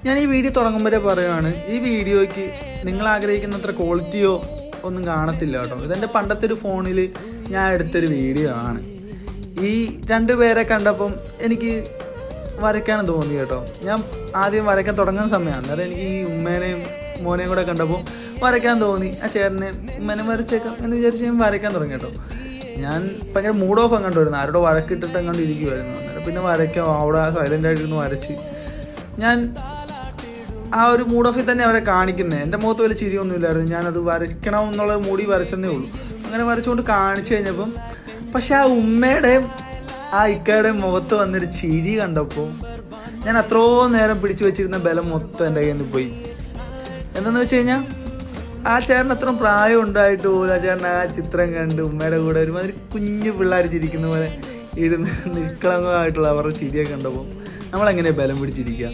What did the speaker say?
ഞാൻ ഈ വീഡിയോ തുടങ്ങുമ്പോഴേ പറയുകയാണ്, ഈ വീഡിയോയ്ക്ക് നിങ്ങൾ ആഗ്രഹിക്കുന്ന അത്ര ക്വാളിറ്റിയോ ഒന്നും കാണത്തില്ല കേട്ടോ. ഇതെൻ്റെ പണ്ടത്തെ ഒരു ഫോണിൽ ഞാൻ എടുത്തൊരു വീഡിയോ ആണ്. ഈ രണ്ടുപേരെ കണ്ടപ്പം എനിക്ക് വരയ്ക്കാൻ തോന്നി കേട്ടോ. ഞാൻ ആദ്യം വരയ്ക്കാൻ തുടങ്ങുന്ന സമയമാണ്, അന്നേരം എനിക്ക് ഈ ഉമ്മേനെയും മോനെയും കൂടെ കണ്ടപ്പോൾ വരയ്ക്കാൻ തോന്നി. ആ ചേട്ടനെ ഉമ്മേനെ വരച്ചേക്കാം എന്ന് വിചാരിച്ച് ഞാൻ വരയ്ക്കാൻ തുടങ്ങി കേട്ടോ. ഞാൻ ഭയങ്കര മൂഡ് ഓഫ് അങ്ങോട്ട് വരുന്നു, ആരോട് വഴക്കിട്ടിട്ട് അങ്ങോട്ട് ഇരിക്കുമായിരുന്നു. അന്നേരം പിന്നെ വരയ്ക്കാം, അവിടെ സൈലൻ്റായിട്ടിരുന്ന് വരച്ച് ഞാൻ ആ ഒരു മൂഡ് ഓഫിൽ തന്നെ അവരെ കാണിക്കുന്നത്. എൻ്റെ മുഖത്ത് വലിയ ചിരിയൊന്നുമില്ലായിരുന്നു, ഞാനത് വരയ്ക്കണം എന്നുള്ള മൂടി വരച്ചെന്നേ ഉള്ളൂ. അങ്ങനെ വരച്ചുകൊണ്ട് കാണിച്ചു കഴിഞ്ഞപ്പം പക്ഷെ ആ ഉമ്മയുടെയും ആ ഇക്കയുടെയും മുഖത്ത് വന്നൊരു ചിരി കണ്ടപ്പോൾ ഞാൻ അത്രയും നേരം പിടിച്ചു വെച്ചിരുന്ന ബലം മൊത്തം എൻ്റെ കയ്യിൽ നിന്ന് പോയി. എന്താണെന്ന് വെച്ച് കഴിഞ്ഞാൽ ആ ചേട്ടൻ അത്രയും പ്രായം ഉണ്ടായിട്ട് പോലും ആ ചേട്ടൻ ആ ചിത്രം കണ്ട് ഉമ്മയുടെ കൂടെ ഒരുമാതിരി കുഞ്ഞു പിള്ളേർ ചിരിക്കുന്ന പോലെ ഇരുന്ന് നിഷ്കളങ്കമായിട്ടുള്ള അവരുടെ ചിരിയൊക്കെ കണ്ടപ്പോൾ നമ്മളെങ്ങനെ ബലം പിടിച്ചിരിക്കുക.